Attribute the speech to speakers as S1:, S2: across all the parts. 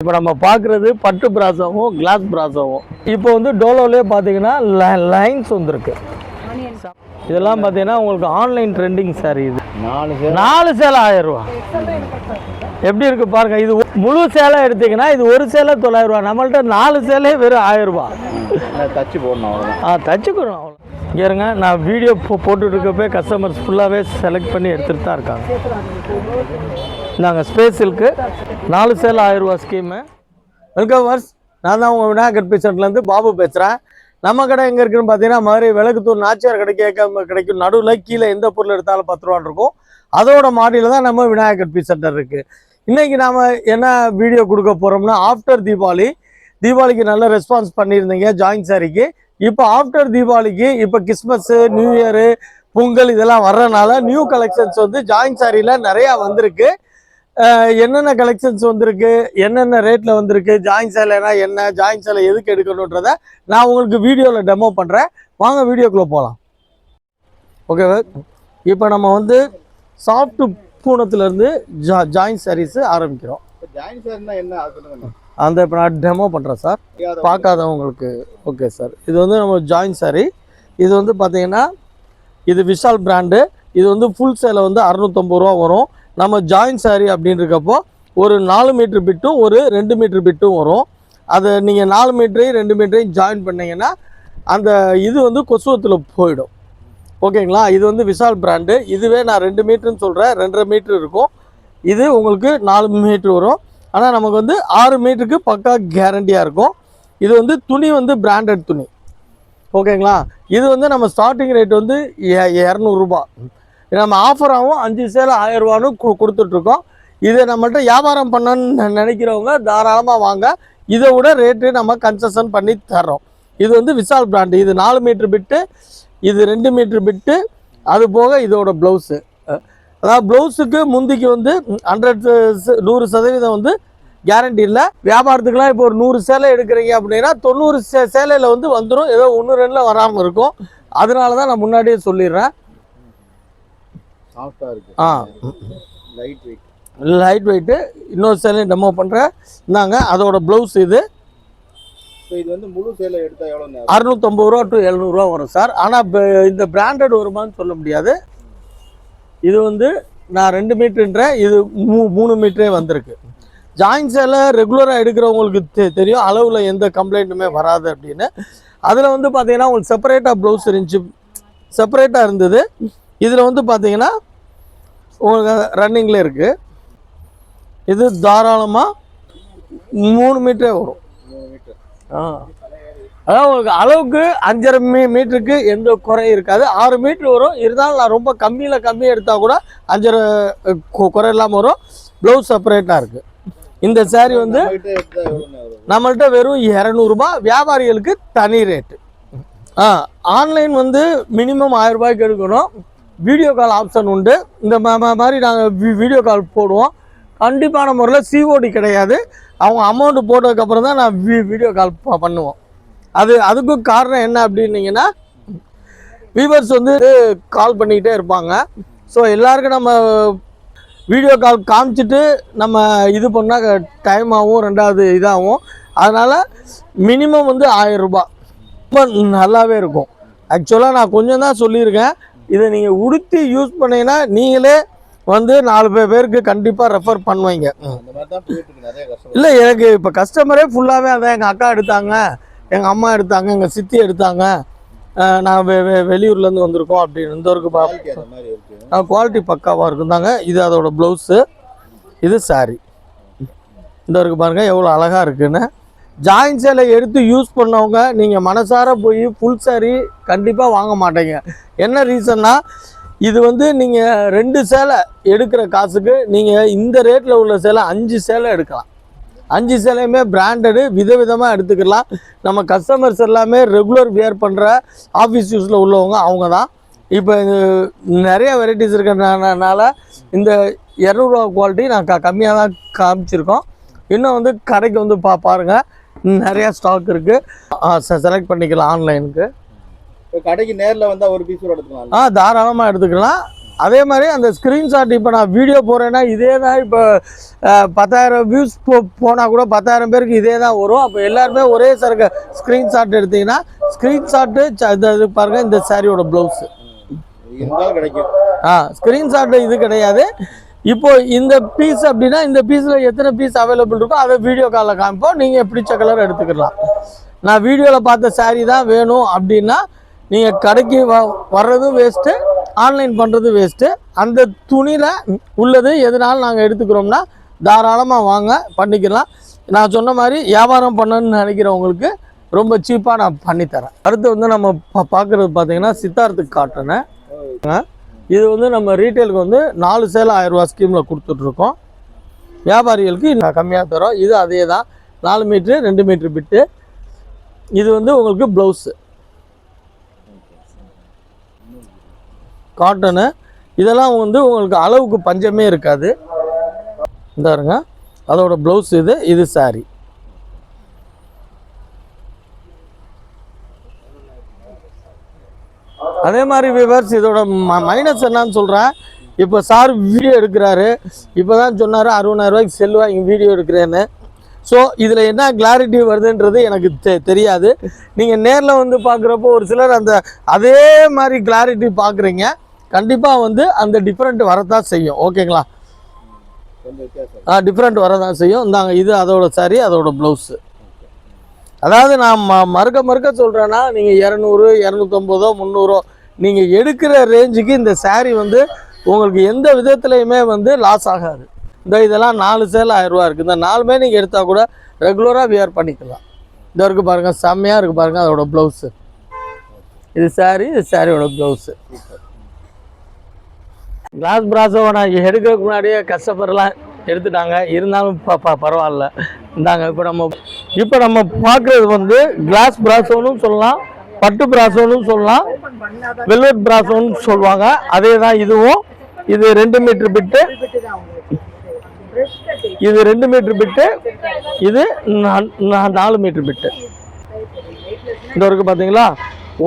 S1: இப்போ நம்ம பார்க்குறது பட்டு பிராஸாவும் கிளாஸ் பிராஸாவும். இப்போ வந்து டோலோவிலே பார்த்தீங்கன்னா லைன்ஸ் வந்துருக்கு. இதெல்லாம் பார்த்தீங்கன்னா உங்களுக்கு ஆன்லைன் ட்ரெண்டிங் சார். இது 4 சேலை 1000 ரூபா. எப்படி இருக்குது பாருங்கள். இது முழு சேலை எடுத்திங்கன்னா இது ஒரு சேலை 900 ரூபா. நம்மள்ட்ட 4 சேலை வெறும் 1000 ரூபா.
S2: தச்சு போடணும்.
S1: தச்சுக்கணும் அவ்வளோ. இங்கே இருங்க, நான் வீடியோ போட்டுட்டு இருக்கப்போ கஸ்டமர்ஸ் ஃபுல்லாகவே செலக்ட் பண்ணி எடுத்துகிட்டு தான் இருக்காங்க. நாங்கள் ஸ்பேஸிலுக்கு 4 சேலை 1000 ரூபா ஸ்கீமு. Welcome verse. நான் தான் உங்கள் விநாயகர் பேஷண்ட்லேருந்து பாபு பேசுகிறேன். நம்ம கடை எங்கே இருக்குதுன்னு பார்த்தீங்கன்னா மதுரை விளக்குத்தூர் நாச்சியார் கிடைக்கும். நடுவில் கீழே எந்த பொருள் எடுத்தாலும் 10 ரூபான்னு இருக்கும். அதோட மாடியில் தான் நம்ம விநாயகர் பீஸ் சென்டர் இருக்குது. இன்றைக்கி நாம் என்ன வீடியோ கொடுக்க போகிறோம்னா, ஆஃப்டர் தீபாவளிக்கு நல்ல ரெஸ்பான்ஸ் பண்ணியிருந்தீங்க ஜாயின் சாரிக்கு. இப்போ ஆஃப்டர் தீபாவளிக்கு இப்போ கிறிஸ்மஸ்ஸு, நியூ இயரு, பொங்கல் இதெல்லாம் வர்றதுனால நியூ கலெக்ஷன்ஸ் வந்து ஜாயின் சாரியில் நிறையா வந்திருக்கு. என்னென்ன கலெக்ஷன்ஸ் வந்திருக்கு, என்னென்ன ரேட்டில் வந்திருக்கு, ஜாயின் சேலைனா என்ன, ஜாயின் சேலை எதுக்கு எடுக்கணுன்றதை நான் உங்களுக்கு வீடியோவில் டெமோ பண்ணுறேன். வாங்க வீடியோக்குள்ளே போகலாம். ஓகேவா? இப்போ நம்ம வந்து சாஃப்ட் பூனத்துலேருந்து ஜாயின் சாரீஸு ஆரம்பிக்கிறோம்.
S2: ஜாயின் சாரினா என்ன
S1: அந்த இப்போ நான் டெமோ பண்ணுறேன் சார், பார்க்காதவங்களுக்கு. ஓகே சார், இது வந்து நம்ம ஜாயின் சாரி. இது வந்து பார்த்தீங்கன்னா இது விஷால் பிராண்டு. இது வந்து ஃபுல் சேலை வந்து 650 ரூபா வரும். நம்ம ஜாயின் சாரி அப்படின்றக்கப்போ ஒரு 4 மீட்ரு பிட்டும் ஒரு 2 மீட்ரு பிட்டும் வரும். அதை நீங்கள் 4 மீட்டரையும் 2 மீட்டரையும் ஜாயின் பண்ணிங்கன்னா அந்த இது வந்து கொசுவத்தில் போயிடும். ஓகேங்களா? இது வந்து விஷால் பிராண்டு. இதுவே நான் 2 மீட்டருன்னு சொல்கிறேன், 2.5 மீட்ரு இருக்கும். இது உங்களுக்கு 4 மீட்ரு வரும். ஆனால் நமக்கு வந்து 6 மீட்டருக்கு பக்கா கேரண்டியாக இருக்கும். இது வந்து துணி வந்து பிராண்டட் துணி. ஓகேங்களா? இது வந்து நம்ம ஸ்டார்டிங் ரேட் வந்து 200 ரூபா. நம்ம ஆஃபராகவும் 5 சேலை 1000 ரூபான்னு கொடுத்துட்ருக்கோம். இதை நம்மள்ட்ட வியாபாரம் பண்ணணும்னு நினைக்கிறவங்க தாராளமாக வாங்க. இதை விட ரேட்டு நம்ம கன்செஷன் பண்ணி தர்றோம். இது வந்து விஷால் பிராண்டு. இது 4 மீட்ரு பிட்டு, இது 2 மீட்ரு பிட்டு. அது போக இதோட ப்ளவுஸு, அதாவது ப்ளவுஸுக்கு முந்திக்கு வந்து 100% வந்து கேரண்டி இல்லை. வியாபாரத்துக்குலாம் இப்போ ஒரு 100 சேலை எடுக்கிறீங்க அப்படின்னா 90 சேலையில் வந்து வந்துடும். ஏதோ 1-2 வராமல் இருக்கும். அதனால தான் நான் முன்னாடியே சொல்லிடுறேன். Light weight. இன்னொரு சேலையும் டெமோ பண்ணுறேன். இந்தாங்க அதோட ப்ளவுஸ். இது
S2: வந்து முழு சேலை எடுத்தால் எவ்வளோ?
S1: 650 ரூபா டு 700 ரூபா வரும் சார். ஆனால் இப்போ இந்த பிராண்டட் வருமானு சொல்ல முடியாது. இது வந்து நான் 2 மீட்டருன்றேன், இது 3 மீட்டரே வந்திருக்கு. ஜாயின் சேலை ரெகுலராக எடுக்கிறவங்களுக்கு தெரியும் அளவில் எந்த கம்ப்ளைண்ட்டுமே வராது அப்படின்னு. அதில் வந்து பார்த்தீங்கன்னா உங்களுக்கு செப்பரேட்டாக ப்ளவுஸ் இருந்துச்சு, செப்பரேட்டாக இருந்தது. இதில் வந்து பார்த்தீங்கன்னா உங்களுக்கு ரன்னிங்கில் இருக்குது. இது தாராளமாக 3 மீட்டரே வரும். அதாவது உங்களுக்கு அளவுக்கு 5.5 மீட்டருக்கு எந்த குறையும் இருக்காது. 6 மீட்ரு வரும். இருந்தாலும் நான் ரொம்ப கம்மியாக எடுத்தால் கூட 5.5 குறை இல்லாமல் வரும். ப்ளவுஸ் செப்பரேட்டாக இருக்குது. இந்த சேரீ வந்து நம்மள்கிட்ட வெறும் 200 ரூபா. வியாபாரிகளுக்கு தனி ரேட்டு. ஆன்லைன் வந்து மினிமம் 1000 ரூபாய்க்கு எடுக்கணும். வீடியோ கால் ஆப்ஷன் உண்டு. இந்த மாதிரி நாங்கள் வீடியோ கால் போடுவோம். கண்டிப்பான முறையில் சிஓடி கிடையாது. அவங்க அமௌண்ட்டு போட்டதுக்கப்புறம் தான் நான் வீடியோ கால் பண்ணுவோம். அதுக்கும் காரணம் என்ன அப்படின்னீங்கன்னா, வியூவர்ஸ் வந்து கால் பண்ணிக்கிட்டே இருப்பாங்க. ஸோ எல்லாருக்கும் நம்ம வீடியோ கால் காமிச்சிட்டு நம்ம இது பண்ணால் டைம் ஆகும், ரெண்டாவது இதாகும். அதனால் மினிமம் வந்து 1000 ரூபா ரொம்ப நல்லாவே இருக்கும். ஆக்சுவலாக நான் கொஞ்சம் தான் சொல்லியிருக்கேன். இதை நீங்கள் உடுத்தி யூஸ் பண்ணிங்கன்னா நீங்களே வந்து 4 பேருக்கு கண்டிப்பாக ரெஃபர் பண்ணுவீங்க. இல்லை, எனக்கு இப்போ கஸ்டமரே ஃபுல்லாகவே அதான் எங்கள் அக்கா எடுத்தாங்க, எங்கள் அம்மா எடுத்தாங்க, எங்கள் சித்தி எடுத்தாங்க, நான் வெளியூர்லேருந்து வந்திருக்கோம் அப்படின்னு. இந்த ஒரு குவாலிட்டி பக்காவாக இருக்குந்தாங்க. இது அதோட ப்ளவுஸு, இது சாரி. இந்த வரைக்கும் பாருங்கள் எவ்வளோ அழகாக இருக்குன்னு. ஜாயின் சேலை எடுத்து யூஸ் பண்ணவங்க நீங்கள் மனசார போய் ஃபுல் சாரி கண்டிப்பாக வாங்க மாட்டீங்க. என்ன ரீசன்னா, இது வந்து நீங்கள் 2 சேலை எடுக்கிற காசுக்கு நீங்கள் இந்த ரேட்டில் உள்ள சேலை 5 சேலை எடுக்கலாம். 5 சேலையுமே பிராண்டடு, விதவிதமாக எடுத்துக்கலாம். நம்ம கஸ்டமர்ஸ் எல்லாமே ரெகுலர் வியர் பண்ணுற ஆஃபீஸ் யூஸில் உள்ளவங்க அவங்க தான். இப்போ நிறைய வெரைட்டிஸ் இருக்கிறதுனால இந்த 200 ரூபா குவாலிட்டி நான் கம்மியாக தான் காமிச்சிருக்கோம். இன்னும் வந்து கடைக்கு வந்து பாருங்கள், நிறையா ஸ்டாக் இருக்குது. செலக்ட் பண்ணிக்கலாம் ஆன்லைனுக்கு.
S2: இப்போ கடைக்கு நேரில் வந்தால் ஒரு பீஸ் எடுத்துக்கலாம்.
S1: தாராளமாக எடுத்துக்கலாம். அதே மாதிரி அந்த ஸ்க்ரீன்ஷாட் இப்போ நான் வீடியோ போடுறேன்னா இதே தான் இப்போ 10,000 வியூஸ் போனால் கூட 10,000 பேருக்கு இதே தான் வரும். அப்போ எல்லாருமே ஒரே சரக்கு ஸ்க்ரீன்ஷாட் எடுத்தீங்கன்னா ஸ்க்ரீன்ஷாட்டு இது பாருங்கள் இந்த சாரியோட ப்ளவுஸு
S2: கிடைக்கும்.
S1: ஸ்க்ரீன்ஷாட் இது கிடையாது. இப்போ இந்த பீஸ் அப்படின்னா இந்த பீஸில் எத்தனை பீஸ் அவைலபிள் இருக்கோ அதை வீடியோ காலில் காமிப்போம். நீங்கள் பிடிச்ச கலர் எடுத்துக்கலாம். நான் வீடியோவில் பார்த்த சாரீ தான் வேணும் அப்படின்னா நீங்கள் கடைக்கு வர்றதும் வேஸ்ட்டு, ஆன்லைன் பண்ணுறது வேஸ்ட்டு. அந்த துணியில் உள்ளது எதனாலும் நாங்கள் எடுத்துக்கிறோம்னா தாராளமாக வாங்க பண்ணிக்கலாம். நான் சொன்ன மாதிரி வியாபாரம் பண்ணணும்னு நினைக்கிறவங்களுக்கு ரொம்ப சீப்பாக நான் பண்ணித்தரேன். அடுத்து வந்து நம்ம பார்க்குறது பார்த்தீங்கன்னா சித்தார்த்துக்கு காட்டனு. இது வந்து நம்ம ரீட்டைலுக்கு வந்து 4 சேலை 1000 ரூபா ஸ்கீமில் கொடுத்துட்ருக்கோம். வியாபாரிகளுக்கு நான் கம்மியாக தரோம். இது அதே தான் 4 மீட்ரு 2 மீட்ரு பிட்டு. இது வந்து உங்களுக்கு ப்ளவுஸு காட்டனு. இதெல்லாம் வந்து உங்களுக்கு அளவுக்கு பஞ்சமே இருக்காது. இந்த இருங்க அதோட ப்ளவுஸ் இது சாரி. அதே மாதிரி வியூவர்ஸ் இதோட மைனஸ் என்னன்னு சொல்கிறேன். இப்போ சார் வீடியோ எடுக்கிறாரு, இப்போ தான் சொன்னார் 60,000 ரூபாய்க்கு செல் வாங்கி வீடியோ எடுக்கிறேன்னு. ஸோ இதில் என்ன கிளாரிட்டி வருதுன்றது எனக்கு தெரியாது. நீங்கள் நேரில் வந்து பார்க்குறப்போ ஒரு சிலர் அந்த அதே மாதிரி கிளாரிட்டி பார்க்குறீங்க. கண்டிப்பாக வந்து அந்த டிஃப்ரெண்ட் வரதான் செய்யும். ஓகேங்களா? டிஃப்ரெண்ட் வரதான் செய்யும். இந்தாங்க இது அதோட சாரி அதோட ப்ளவுஸு. அதாவது நான் மறுக்க சொல்கிறேன்னா நீங்கள் 200 250 300 நீங்கள் எடுக்கிற ரேஞ்சுக்கு இந்த சாரீ வந்து உங்களுக்கு எந்த விதத்துலையுமே வந்து லாஸ் ஆகாது. இதெல்லாம் 4 சேலை 1000 ரூபா இருக்குது. இந்த 4மே நீங்கள் எடுத்தால் கூட ரெகுலராக வியர் பண்ணிக்கலாம். இந்த இருக்குது பாருங்கள், செம்மையாக இருக்குது பாருங்கள் அதோட ப்ளவுஸு. இது சாரீ, இது சாரியோட ப்ளவுஸு. கிளாஸ் பிராஸோ நான் எடுக்கிறதுக்கு முன்னாடியே கஸ்டமர்லாம் எடுத்துட்டாங்க. இருந்தாலும் பரவாயில்ல. இந்தாங்க இப்போ நம்ம பார்க்குறது வந்து கிளாஸ் பிராஸோன்னு சொல்லலாம், பட்டு பிராஸோன்னு சொல்லலாம், வெல்வெட் பிராஸோன்னு சொல்லுவாங்க. அதே தான் இதுவும். இது 2 மீட்ரு பிட்டு, இது 2 மீட்ரு பிட்டு, இது 4 மீட்ரு பிட்டு. இந்த இருக்குது பார்த்தீங்களா,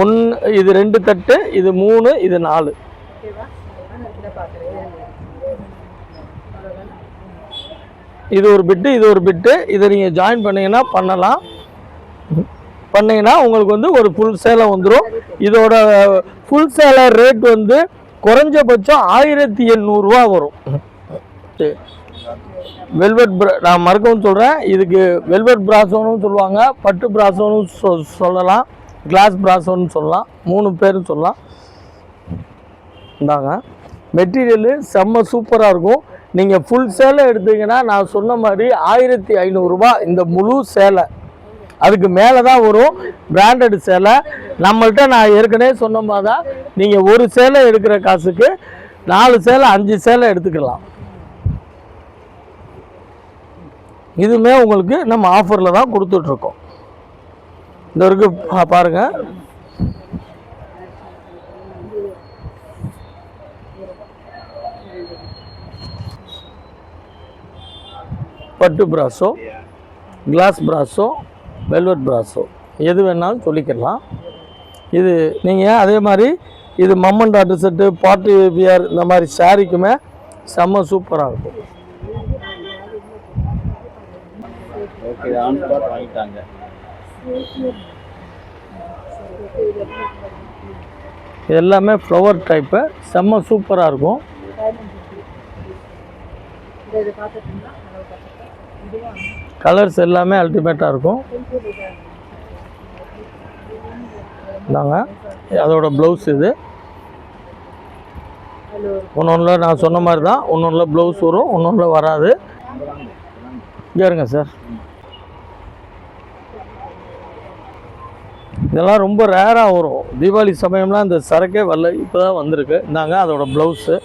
S1: 1 இது 2 தட்டு, இது 3, இது 4. இது ஒரு பிட்டு, இது ஒரு பிட்டு. இதை நீங்கள் ஜாயின் பண்ணிங்கன்னா பண்ணிங்கன்னா உங்களுக்கு வந்து ஒரு ஃபுல் சேலை வந்துடும். இதோட ஃபுல் சேலை ரேட் வந்து குறைஞ்சபட்சம் 1800 ரூபா வரும். வெல்வெட் நான் மறக்கவும் சொல்கிறேன், இதுக்கு வெல்வெட் பிராஸோன்னு சொல்லுவாங்க, பட்டு பிராஸோன்னு சொல்லலாம், கிளாஸ் பிராஸோன்னு சொல்லலாம், 3 பேரும் சொல்லலாம். இந்தாங்க மெட்டீரியலு செம்ம சூப்பராக இருக்கும். நீங்கள் ஃபுல் சேலை எடுத்தீங்கன்னா நான் சொன்ன மாதிரி 1500 ரூபா இந்த முழு சேலை. அதுக்கு மேலே தான் வரும் பிராண்டட் சேலை. நம்மள்கிட்ட நான் ஏற்கனவே சொன்ன மாதிரி தான் நீங்கள் ஒரு சேலை எடுக்கிற காசுக்கு 4 சேலை 5 சேலை எடுத்துக்கலாம். இதுவுமே உங்களுக்கு நம்ம ஆஃபரில் தான் கொடுத்துட்ருக்கோம். இந்த வரைக்கும் பாருங்கள். பட்டு பிராஸோ, கிளாஸ் பிராஸோ, வெல்வெட் பிராஸோ எது வேணாலும் சொல்லிக்கலாம். இது நீங்கள் அதே மாதிரி இது மம்மன் டாட்டு செட்டு, பார்ட்டி வியர் இந்த மாதிரி சாரிக்குமே செம்ம சூப்பராக இருக்கும். இது எல்லாமே ஃப்ளவர் டைப்பு, செம்ம சூப்பராக இருக்கும். கலர்ஸ் எல்லாமே அல்டிமேட்டாக இருக்கும். இந்தாங்க அதோட ப்ளவுஸ். இது ஒன்றில் நான் சொன்ன மாதிரி தான், ஒன்றில் ப்ளவுஸ் வரும், ஒன்றில் வராது. இங்கே இருங்க சார். இதெல்லாம் ரொம்ப ரேராக வரும். தீபாவளி சமயம்லாம் இந்த சரக்கே வரல, இப்போ தான் வந்திருக்கு. இந்தாங்க அதோட ப்ளவுஸு.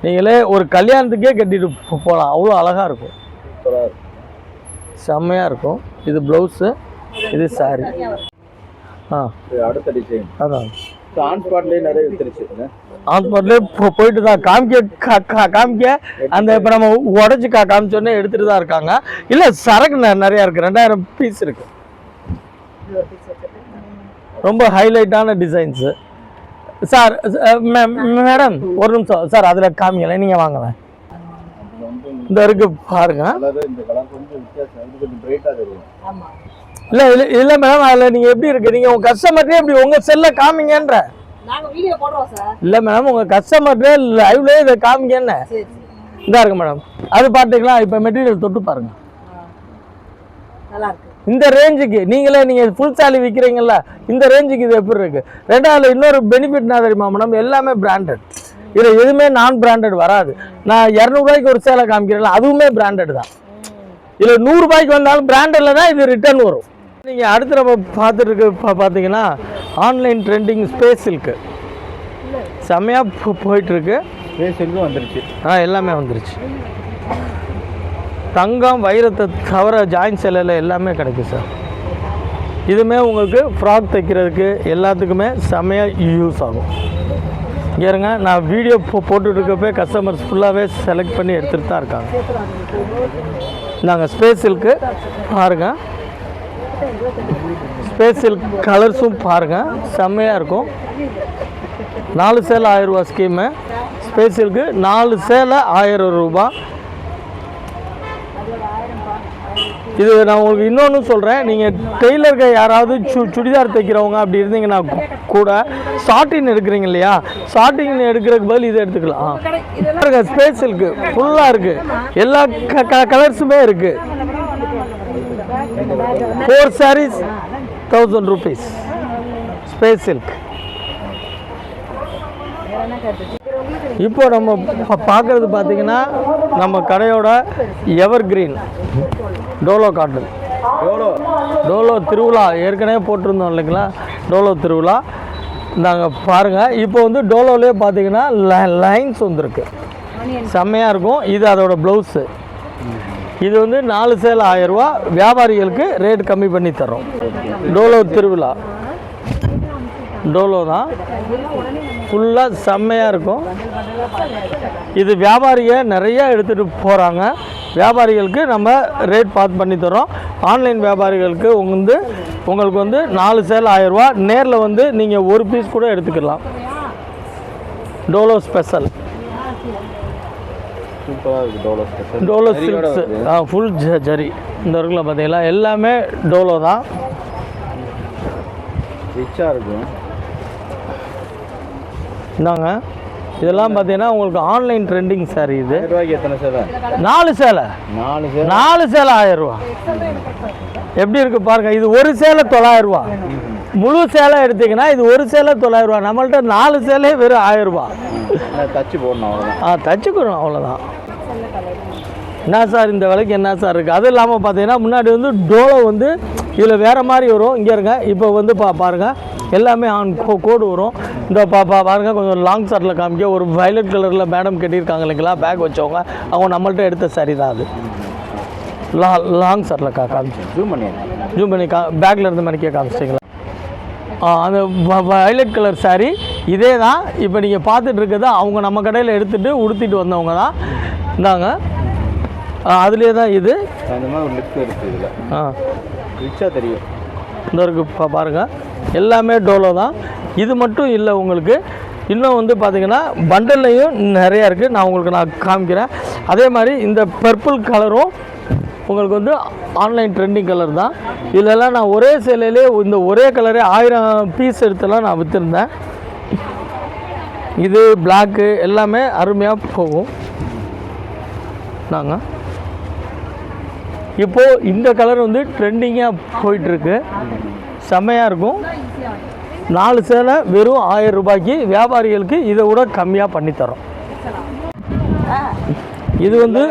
S1: நீங்களே ஒரு கல்யாணத்துக்கே கட்டிட்டு போகலாம், அவ்வளோ அழகாக இருக்கும், செம்மையாக இருக்கும். இது ப்ளவுஸு, இது சாரி.
S2: அடுத்த டிசைன்
S1: அதான்
S2: ஆன் ஸ்பாட்லேயே நிறைய வித்துருச்சு.
S1: ஆன் ஸ்பாட்லேயே போயிட்டு தான் காமிக்க அந்த இப்போ நம்ம உடச்சி காமிச்சோடனே எடுத்துகிட்டு தான் இருக்காங்க. இல்லை சரக்கு நிறையா இருக்குது, 2000 பீஸ் இருக்குது. ரொம்ப ஹைலைட்டான டிசைன்ஸு. சார் மேடம் ஒரு நிமிஷம் சார், அதில் காமிக்கல, நீங்கள் வாங்கலாம். இந்த இருக்கு பாருங்க.
S2: இந்த கலர் கொஞ்சம் வித்தியாசம், இது கொஞ்சம் பிரைட்டா தெரியும்.
S1: இல்லை இல்லை இல்லை மேடம், அதில் நீங்கள் எப்படி இருக்கு, நீங்கள் உங்கள் கஸ்டமர்ட்டே எப்படி உங்கள் செல்லை காமிங்கன்ற. இல்லை மேடம், உங்கள் கஸ்டமர்ட்டே லைவ்லேயே இதை காமிங்கன்னு. இதா இருக்கு மேடம், அது பார்த்துக்கலாம். இப்போ மெட்டீரியல் தொட்டு பாருங்க. இந்த ரேஞ்சுக்கு நீங்கள் ஃபுல் சாலி விற்கிறீங்கல்ல, இந்த ரேஞ்சுக்கு இது எப்படி இருக்கு. ரெண்டாவது இன்னொரு பெனிஃபிட் என்ன தெரியுமா மேடம், எல்லாமே பிராண்டட். இதில் எதுவுமே நான் பிராண்டட் வராது. நான் 200 ரூபாய்க்கு ஒரு சேலை காமிக்கிறேன்ல, அதுவுமே பிராண்டட் தான். இதில் 100 ரூபாய்க்கு வந்தாலும் பிராண்டடில் தான் இது ரிட்டர்ன் வரும். நீங்கள் அடுத்து நம்ம பார்த்துட்டு பார்த்தீங்கன்னா ஆன்லைன் ட்ரெண்டிங் ஸ்பேஸ் சில்க்கு செம்மையாக போயிட்டுருக்கு.
S2: ஸ்பேஸ் சில்க்கும் வந்துருச்சு.
S1: எல்லாமே வந்துருச்சு. தங்கம் வைரத்தை தவிர ஜாயின் சேலையில் எல்லாமே கிடைக்கும் சார். இதுவுமே உங்களுக்கு ஃப்ராக் தைக்கிறதுக்கு எல்லாத்துக்குமே செம்மையாக யூஸ் ஆகும். இங்கே இருங்க, நான் வீடியோ போட்டுருக்கப்போ கஸ்டமர்ஸ் ஃபுல்லாகவே செலக்ட் பண்ணி எடுத்துகிட்டு தான் இருக்காங்க. நாங்கள் ஸ்பேஸ் சில்க்கு பாருங்கள், ஸ்பேஸ் சில்க் கலர்ஸும் பாருங்கள் செம்மையாக இருக்கும். 4 சேலை 1000 ரூபா ஸ்கீமு. ஸ்பேஸ் சில்க்கு 4 சேலை 1000 ரூபா. இது நான் உங்களுக்கு இன்னொன்று சொல்கிறேன், நீங்கள் டெய்லருக்கு யாராவது சுடிதார் தைக்கிறவங்க அப்படி இருந்தீங்கன்னா கூட ஷார்ட்டின் எடுக்கிறீங்க இல்லையா, ஷார்ட்டின் எடுக்கிறதுக்கு பதில் இதை எடுத்துக்கலாம். ஸ்பேஸ் சில்க்கு ஃபுல்லாக இருக்குது, எல்லா கலர்ஸுமே இருக்குது. 4 sarees 1000 rupees ஸ்பேஸ் சில்க். இப்போ நம்ம பார்க்குறது பார்த்தீங்கன்னா நம்ம கடையோட எவர் கிரீன் டோலோ காட்டன். டோலோ திருவிழா ஏற்கனவே போட்டிருந்தோம் இல்லைங்களா, டோலோ திருவிழா. நாங்கள் பாருங்கள், இப்போ வந்து டோலோலேயே பார்த்தீங்கன்னா லைன்ஸ் வந்துருக்கு, செம்மையாக இருக்கும். இது அதோட ப்ளவுஸு. இது வந்து 4 சேலை 1000 ரூபா. வியாபாரிகளுக்கு ரேட் கம்மி பண்ணி தரோம். டோலோ திருவிழா டோலோ தான், ஃபுல்லாக செம்மையாக இருக்கும். இது வியாபாரியை நிறையா எடுத்துகிட்டு போகிறாங்க. வியாபாரிகளுக்கு நம்ம ரேட் பார்த்து பண்ணி தரோம். ஆன்லைன் வியாபாரிகளுக்கு உங்களுக்கு வந்து 4 சேலை 1000 ரூபா. நேரில் வந்து நீங்கள் ஒரு பீஸ் கூட எடுத்துக்கலாம். Dolo special, Dolo silks full zari. இந்த இருக்குல்ல பார்த்தீங்களா, எல்லாமே டோலோ தான்.
S2: ரிச்சாக இருக்கும்.
S1: இந்தாங்க, இதெல்லாம் பார்த்தீங்கன்னா உங்களுக்கு ஆன்லைன் ட்ரெண்டிங் சாரி. இது
S2: எத்தனை சேலை?
S1: 4 சேலை 4 சேலை 1000 ரூபா. எப்படி இருக்குது பாருங்கள். இது ஒரு சேலை 900 ரூபா. முழு சேலை எடுத்தீங்கன்னா இது ஒரு சேலை 900 ரூபா. நம்மள்ட்ட 4 சேலையே வெறும் 1000 ரூபா.
S2: தச்சு போடணும், அவ்வளோதான்.
S1: தச்சுக்கணும், அவ்வளோதான். என்ன சார் இந்த விலைக்கு என்ன சார் இருக்குது. அது இல்லாமல் பார்த்தீங்கன்னா முன்னாடி வந்து டோலோ வந்து இதில் வேறு மாதிரி வரும். இங்கே இருங்க, இப்போ வந்து பாருங்கள் எல்லாமே ஆன் கோடு வரும். இந்த பாருங்கள், கொஞ்சம் லாங் ஷார்ட்டில் காமிக்க ஒரு வயலட் கலரில் மேடம் கட்டியிருக்காங்க இல்லைங்களா, பேக் வச்சவங்க, அவங்க நம்மள்ட்ட எடுத்த சாரி தான் அது. லாங் ஷார்ட்டில் காமிச்சு ஜூம் பண்ணி பேக்கில் இருந்து மணிக்கே காமிச்சிங்களா. அந்த வயலட் கலர் சாரி இதே தான். இப்போ நீங்கள் பார்த்துட்டு இருக்கிறது அவங்க நம்ம கடையில் எடுத்துகிட்டு உடுத்திட்டு வந்தவங்க தான். இந்தாங்க, அதுலேயே தான் இது.
S2: தெரியும்.
S1: இந்த இருக்கு பாருங்கள், எல்லாமே டோலோ தான். இது மட்டும் இல்லை, உங்களுக்கு இன்னும் வந்து பார்த்திங்கன்னா பண்டல்லையும் நிறையா இருக்குது. நான் காமிக்கிறேன். அதே மாதிரி இந்த பர்பிள் கலரும் உங்களுக்கு வந்து ஆன்லைன் ட்ரெண்டிங் கலர் தான். இதிலெல்லாம் நான் ஒரே சேலையிலே இந்த ஒரே கலரே 1000 பீஸ் எடுத்தெல்லாம் நான் விற்றுருந்தேன். இது பிளாக்கு எல்லாமே அருமையாக போகும். நாங்கள் இப்போது இந்த கலர் வந்து ட்ரெண்டிங்காக போயிட்டுருக்கு, செம்மையாக இருக்கும். 4 சேலை வெறும் 1000 ரூபாய்க்கு. வியாபாரிகளுக்கு இதை விட கம்மியாக பண்ணித்தரோம். இது வந்து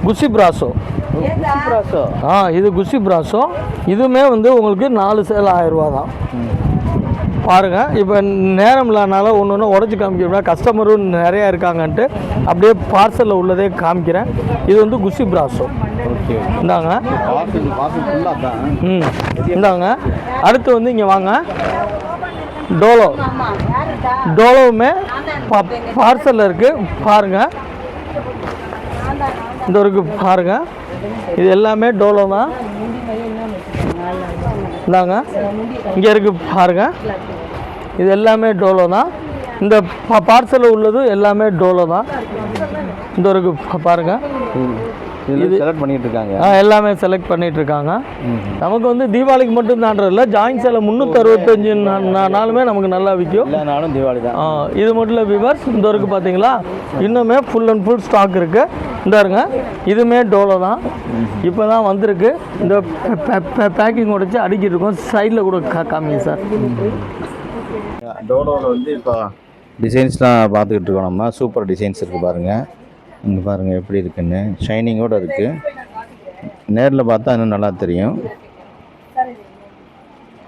S1: குஷி பிராசோ. இது குஷி பிராசோ. இதுவுமே வந்து உங்களுக்கு 4 சேலை 1000 ரூபா தான். பாருங்கள், இப்போ நேரம் இல்லாதனால ஒன்று உடச்சி காமிக்கிறேன். கஸ்டமரும் நிறையா இருக்காங்கன்ட்டு அப்படியே பார்சலில் உள்ளதே காமிக்கிறேன். இது வந்து குஷி பிராசோ. இந்தாங்க, இந்தாங்க. அடுத்து வந்து இங்கே வாங்க, டோலோ. டோலோவுமே பார்சலில் இருக்குது. பாருங்கள், இந்த இருக்கு பாருங்கள், இது எல்லாமே டோலோ தான். இந்தாங்க, இங்கே இருக்குது பாருங்கள், இது எல்லாமே டோலோ தான். இந்த பார்சலில் உள்ளது எல்லாமே டோலோ தான். இந்த ஒரு பாருங்கள்,
S2: இது செலக்ட் பண்ணிட்டு இருக்காங்க.
S1: எல்லாமே செலக்ட் பண்ணிட்டு இருக்காங்க. நமக்கு வந்து தீபாவளிக்கு மட்டும் தான்றதில்ல, ஜாயின் சேலை 365 நாளுமே நமக்கு நல்லா விற்கும்.
S2: எல்லா நாளும் தீபாவளி தான்.
S1: இது மட்டும் இல்லை வியூவர்ஸ், இந்த இருக்குது பார்த்தீங்களா, இன்னுமே ஃபுல் அண்ட் ஃபுல் ஸ்டாக் இருக்குது. இந்த இருங்க, இதுவுமே டோலோ தான், இப்போ தான் வந்திருக்கு. இந்த பேக்கிங் உடைச்சி அடிக்கிட்டு இருக்கோம். சைடில் கூட காமிங்க சார்.
S2: டோலோவில் வந்து இப்போ டிசைன்ஸ்லாம் பார்த்துக்கிட்டு இருக்கோம். நம்ம சூப்பர் டிசைன்ஸ் இருக்குது பாருங்கள். இங்கே பாருங்கள் எப்படி இருக்குன்னு, ஷைனிங்கோடு இருக்குது. நேரில் பார்த்தா இன்னும் நல்லா தெரியும்.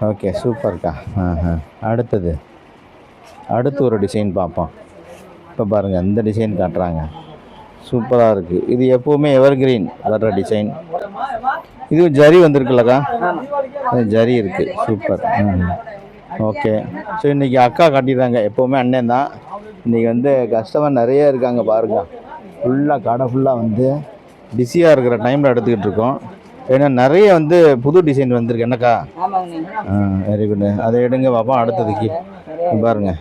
S2: ஓகே, சூப்பர்க்கா. அடுத்து ஒரு டிசைன் பார்ப்போம். இப்போ பாருங்கள், இந்த டிசைன் காட்டுறாங்க, சூப்பராக இருக்குது. இது எப்போவுமே எவர் கிரீன் வர்ற டிசைன். இது ஜரி வந்திருக்குல்லக்கா, ஜரி இருக்குது, சூப்பர். ஓகே. ஸோ இன்றைக்கி அக்கா காட்டிடுறாங்க, எப்போவுமே அண்ணன் தான். இன்றைக்கி வந்து கஸ்டமர் நிறைய இருக்காங்க பாருங்கள். ஃபுல்லாக கடை ஃபுல்லாக வந்து பிஸியாக இருக்கிற டைமில் எடுத்துக்கிட்டு இருக்கோம். ஏன்னா நிறைய வந்து புது டிசைன் வந்திருக்கு என்னக்கா. Very good. அதை எடுங்க பார்ப்போம். அடுத்ததுக்கு பாருங்கள்,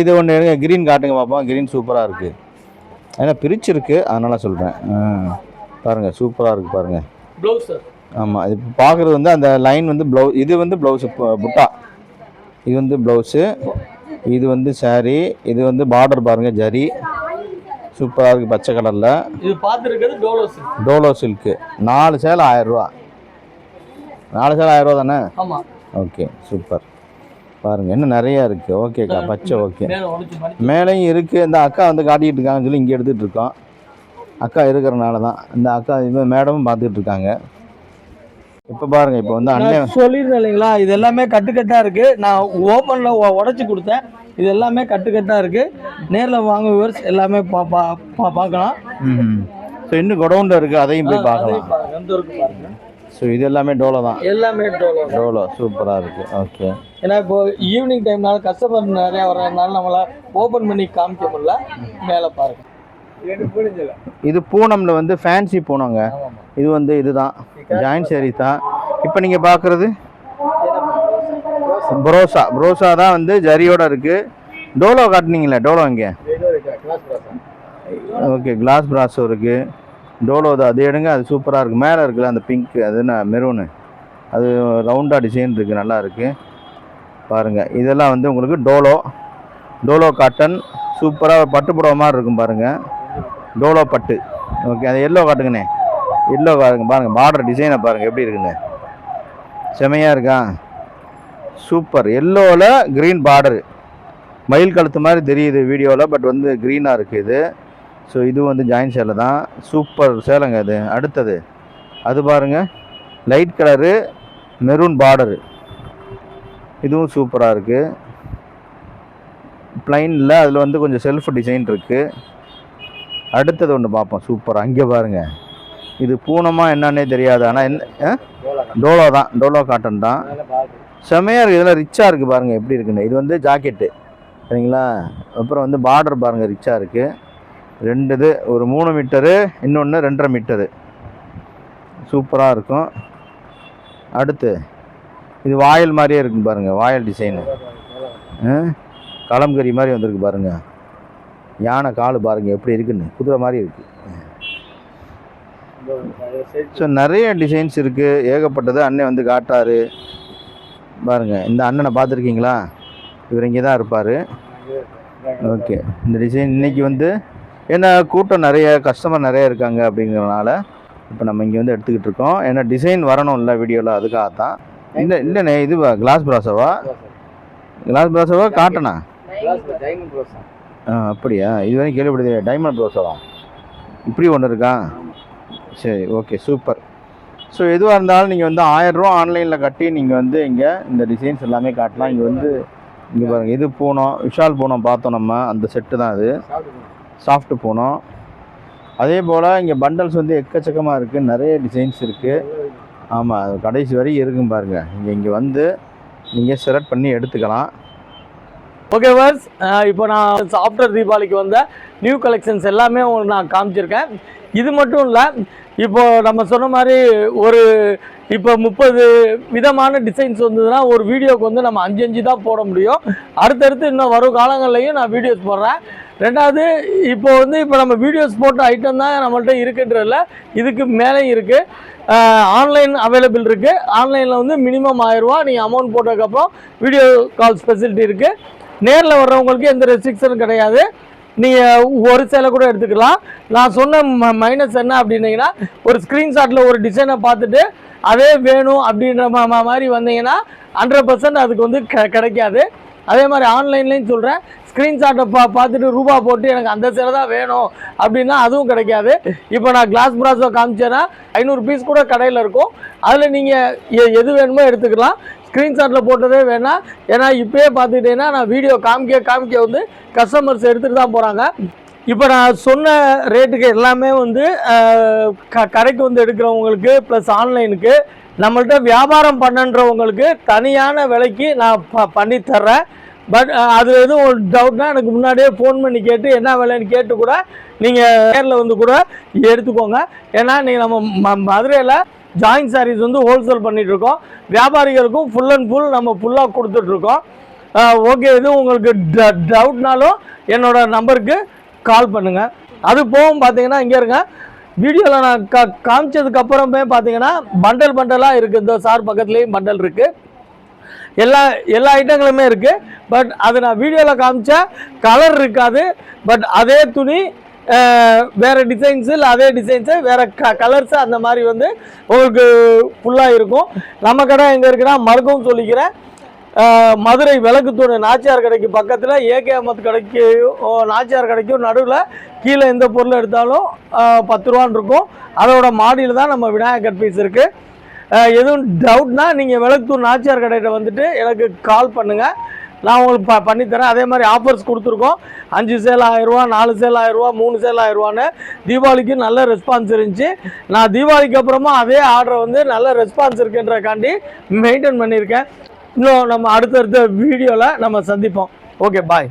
S2: இது ஒன்று எடுங்க, க்ரீன் காட்டுங்க பார்ப்போம். க்ரீன் சூப்பராக இருக்குது, ஏன்னா பிரிச்சிருக்கு அதனால் சொல்கிறேன். பாருங்கள், சூப்பராக இருக்குது பாருங்கள்.
S1: ப்ளவுஸ்.
S2: ஆமாம், இது பார்க்குறது வந்து அந்த லைன் வந்து ப்ளவுஸ். இது வந்து ப்ளவுஸு புட்டா, இது வந்து ப்ளவுஸு, இது வந்து சாரீ, இது வந்து பார்டர் பாருங்கள், ஜரி சூப்பராக இருக்குது பச்சை கலரில்.
S1: இது பார்த்துருக்கிறது டோலோ சில்க்.
S2: டோலோ சில்க்கு 4 சேலை 1000 ரூபா. 4 சேலை 1000 ரூபா தானே?
S1: ஆமாம்.
S2: Okay, super. பாருங்கள், இன்னும் நிறையா இருக்குது. ஓகேக்கா, பச்சை ஓகே. மேலேயும் இருக்குது. இந்த அக்கா வந்து காட்டிகிட்டு இருக்காங்கன்னு சொல்லி இங்கே எடுத்துகிட்டு இருக்கோம். அக்கா இருக்கிறனால தான் இந்த அக்கா இது மேடமும் பார்த்துக்கிட்டு இருக்காங்க. இப்போ பாருங்கள், இப்போ வந்து அண்ணன்
S1: சொல்லியிருந்தேன் இல்லைங்களா, இது எல்லாமே கட்டுக்கட்டாக இருக்குது. நான் ஓப்பனில் உடச்சி கொடுத்தேன். இது எல்லாமே கட்டுக்கட்டாக இருக்குது. நேரில் வாங்க வியூவர்ஸ், எல்லாமே பார்க்கலாம்.
S2: ஸோ இன்னும் குடவுண்டில் இருக்குது, அதையும் போய் பார்க்கலாம். ஸோ இது எல்லாமே டோலோ தான்.
S1: எல்லாமே
S2: டோலோ சூப்பராக இருக்குது. ஓகே.
S1: ஏன்னா இப்போ ஈவினிங் டைம்னால கஸ்டமர் நிறையா வர்றதுனால நம்மளால் ஓப்பன் பண்ணி காமிக்க முடியல. மேலே பாருங்கள்,
S2: இது பூனமில் வந்து ஃபேன்சி பூனங்க. இது வந்து இதுதான் ஜாயின் சாரீஸ் தான். இப்போ நீங்கள் பார்க்குறது ப்ரோசா தான் வந்து ஜரியோட இருக்குது. டோலோ காட்டுனீங்களே, டோலோ இங்கே ஓகே. கிளாஸ் பிராஸோ இருக்குது, டோலோ தான். அது எடுங்க, அது சூப்பராக இருக்குது. மேலே இருக்குல்ல அந்த பிங்க், அது என்ன மெரூனு, அது ரவுண்டாக டிசைன் இருக்குது, நல்லா இருக்குது பாருங்கள். இதெல்லாம் வந்து உங்களுக்கு டோலோ காட்டன், சூப்பராக பட்டு புடவை மாதிரி இருக்கும் பாருங்கள். டோலோ பட்டு. ஓகே, அது எல்லோ காட்டுங்கண்ணே. எல்லோ பாருங்க, பாருங்கள் பார்டர் டிசைனை பாருங்கள் எப்படி இருக்குன்னு, செமையாக இருக்கா, சூப்பர். எல்லோவில் க்ரீன் பார்டரு, மயில் கழுத்து மாதிரி தெரியுது வீடியோவில், பட் வந்து க்ரீனாக இருக்குது இது. ஸோ இது வந்து ஜாயின் சேலை தான், சூப்பர் சேலைங்க இது. அடுத்தது அது பாருங்கள், லைட் கலரு மெரூன் பார்டரு, இதுவும் சூப்பராக இருக்குது. ப்ளைனில் அதில் வந்து கொஞ்சம் செல்ஃப் டிசைன் இருக்குது. அடுத்தது ஒன்று பார்ப்போம், சூப்பராக. அங்கே பாருங்கள், இது பூனமா என்னன்னே தெரியாது, ஆனால் என்ன டோலோ தான், டோலோ காட்டன் தான். செமையாக இருக்குது. இதெல்லாம் ரிச்சாக இருக்குது பாருங்கள் எப்படி இருக்குன்னு. இது வந்து ஜாக்கெட்டு சரிங்களா. அப்புறம் வந்து பார்டர் பாருங்கள் ரிச்சாக இருக்குது. 2 இது, ஒரு 3 மீட்டரு, இன்னொன்று 2.5 மீட்டரு, சூப்பராக இருக்கும். அடுத்து இது வாயில் மாதிரியே இருக்குங்க பாருங்கள், வாயில் டிசைனு, கலம்கரி மாதிரி வந்திருக்கு பாருங்கள். யானை கால் பாருங்கள் எப்படி இருக்குன்னு, குதிரை மாதிரி இருக்குது. ஸோ நிறைய டிசைன்ஸ் இருக்குது, ஏகப்பட்டது. அண்ணன் வந்து காட்டாரு பாருங்கள். இந்த அண்ணனை பார்த்துருக்கீங்களா? இவர் இங்கே தான் இருப்பார். ஓகே, இந்த டிசைன் இன்றைக்கி வந்து ஏன்னா கூட்டம் நிறைய, கஸ்டமர் நிறைய இருக்காங்க அப்படிங்கிறனால இப்போ நம்ம இங்கே வந்து எடுத்துக்கிட்டு இருக்கோம். ஏன்னா டிசைன் வரணும்ல வீடியோவில், அதுக்காகத்தான். இல்லைண்ணே, இது கிளாஸ் பிராஸோவா? கிளாஸ் பிராஸோவா காட்டனா? அப்படியா? இது வரைக்கும் கேள்விப்படுது. டைமண்ட் ப்ரோஸோவா? இப்படி ஒன்று இருக்கா? சரி, ஓகே, சூப்பர். ஸோ எதுவாக இருந்தாலும் நீங்கள் வந்து 1000 ரூபா ஆன்லைனில் கட்டி நீங்கள் வந்து இங்கே இந்த டிசைன்ஸ் எல்லாமே காட்டலாம். இங்கே வந்து இங்கே பாருங்கள், இது பூனம், விஷால் பூனம் பார்த்தோம் நம்ம, அந்த செட்டு தான் இது, சாஃப்ட் பூனம். அதே போல் இங்கே பண்டல்ஸ் வந்து எக்கச்சக்கமாக இருக்குது, நிறைய டிசைன்ஸ் இருக்குது. ஆமாம், அது கடைசி வரைக்கும் இருக்கும் பாருங்கள். இங்கே வந்து நீங்கள் செலக்ட் பண்ணி எடுத்துக்கலாம்.
S1: ஓகே வர்ஸ், இப்போ நான் ஆஃப்டர் தீபாவளிக்கு வந்த நியூ கலெக்ஷன்ஸ் எல்லாமே உங்களுக்கு நான் காமிச்சிருக்கேன். இது மட்டும் இல்லை, இப்போ நம்ம சொன்ன மாதிரி இப்போ 30 விதமான டிசைன்ஸ் வந்ததுன்னா ஒரு வீடியோக்கு வந்து நம்ம 5 தான் போட முடியும். அடுத்தடுத்து இன்னும் வரும் காலங்கள்லையும் நான் வீடியோஸ் போடுறேன். ரெண்டாவது, இப்போ நம்ம வீடியோஸ் போட்ட ஐட்டம் தான் நம்மள்ட்ட இருக்குன்றதில்ல, இதுக்கு மேலேயும் இருக்குது. ஆன்லைன் அவைலபிள் இருக்குது. ஆன்லைனில் வந்து மினிமம் 1000 ரூபா நீங்கள் அமௌண்ட் போட்டதுக்கப்புறம் வீடியோ கால் ஃபெசிலிட்டி இருக்குது. நேரில் வர்றவங்களுக்கு எந்த ரெஸ்ட்ரிக்ஷனும் கிடையாது. நீங்கள் ஒரு சேலை கூட எடுத்துக்கலாம். நான் சொன்ன மைனஸ் என்ன அப்படின்னீங்கன்னா, ஒரு ஸ்க்ரீன்ஷாட்டில் ஒரு டிசைனை பார்த்துட்டு அதே வேணும் அப்படின்ற மாதிரி வந்தீங்கன்னா 100% அதுக்கு வந்து கிடைக்காது. அதே மாதிரி ஆன்லைன்லேயும் சொல்கிறேன், ஸ்க்ரீன்ஷாட்டை பார்த்துட்டு ரூபா போட்டு எனக்கு அந்த சேலை தான் வேணும் அப்படின்னா அதுவும் கிடைக்காது. இப்போ நான் கிளாஸ் ப்ராஸோ காமிச்சேன்னா 500 பீஸ் கூட கடையில் இருக்கும். அதில் நீங்கள் எது வேணுமோ எடுத்துக்கலாம். ஸ்க்ரீன்ஷாட்டில் போட்டதே வேணாம். ஏன்னா இப்போயே பார்த்துக்கிட்டேன்னா நான் வீடியோ காமிக்க வந்து கஸ்டமர்ஸ் எடுத்துகிட்டு தான் போகிறாங்க. இப்போ நான் சொன்ன ரேட்டுக்கு எல்லாமே வந்து கடைக்கு வந்து எடுக்கிறவங்களுக்கு ப்ளஸ் ஆன்லைனுக்கு, நம்மள்ட்ட வியாபாரம் பண்ணுன்றவங்களுக்கு தனியான விலைக்கு நான் பண்ணி தர்றேன். பட் அது எதுவும் ஒரு டவுட்னா எனக்கு முன்னாடியே ஃபோன் பண்ணி கேட்டு என்ன விலைன்னு கேட்டு கூட நீங்கள் நேரில் வந்து கூட எடுத்துக்கோங்க. ஏன்னா நீங்கள் நம்ம மதுரையில் ஜாயின்ட் சாரீஸ் வந்து ஹோல்சேல் பண்ணிகிட்ருக்கோம். வியாபாரிகளுக்கும் ஃபுல் அண்ட் ஃபுல் நம்ம ஃபுல்லாக கொடுத்துட்ருக்கோம். ஓகே, எதுவும் உங்களுக்கு டவுட்னாலும் என்னோடய நம்பருக்கு கால் பண்ணுங்கள். அது போகும் பார்த்தீங்கன்னா இங்கே இருங்க, வீடியோவில் நான் காமிச்சதுக்கப்புறமே பார்த்தீங்கன்னா பண்டலாக இருக்குது. இந்த சார் பக்கத்துலேயும் பண்டல் இருக்குது. எல்லா ஐட்டங்களுமே இருக்குது. பட் அது நான் வீடியோவில் காமிச்சா கலர் இருக்காது. பட் அதே துணி வேறு டிசைன்ஸு, இல்லை அதே டிசைன்ஸு வேறு கலர்ஸு அந்த மாதிரி வந்து உங்களுக்கு ஃபுல்லாக இருக்கும். நம்ம கடை எங்கே இருக்குன்னா மருகவும் சொல்லிக்கிறேன், மதுரை விளக்குத்தூண் நாச்சியார் கடைக்கு பக்கத்தில் ஏகே அஹமத் கடைக்கு நாச்சியார் கடைக்கும் நடுவில் கீழே எந்த பொருள் எடுத்தாலும் 10 ரூபான்னு இருக்கும். அதோட மாடியில் தான் நம்ம விநாயகர் பீஸ் இருக்குது. எதுவும் டவுட்னா நீங்கள் விளக்குத்தூண் நாச்சியார் கடையில் வந்துட்டு எனக்கு கால் பண்ணுங்கள், நான் உங்களுக்கு பண்ணித்தரேன். அதே மாதிரி ஆஃபர்ஸ் கொடுத்துருக்கோம். 5 சேல் 1000 ரூபா, 4 சேல் 1000 ரூபா, 3 சேல் 1000 ரூபான்னு. தீபாவளிக்கு நல்ல ரெஸ்பான்ஸ் இருந்துச்சு. நான் தீபாவளிக்கு அப்புறமா அதே ஆர்டரை வந்து நல்ல ரெஸ்பான்ஸ் இருக்குன்றக்காண்டி மெயின்டைன் பண்ணியிருக்கேன். இன்னும் நம்ம அடுத்தடுத்த வீடியோவில் நம்ம சந்திப்போம். ஓகே, பாய்.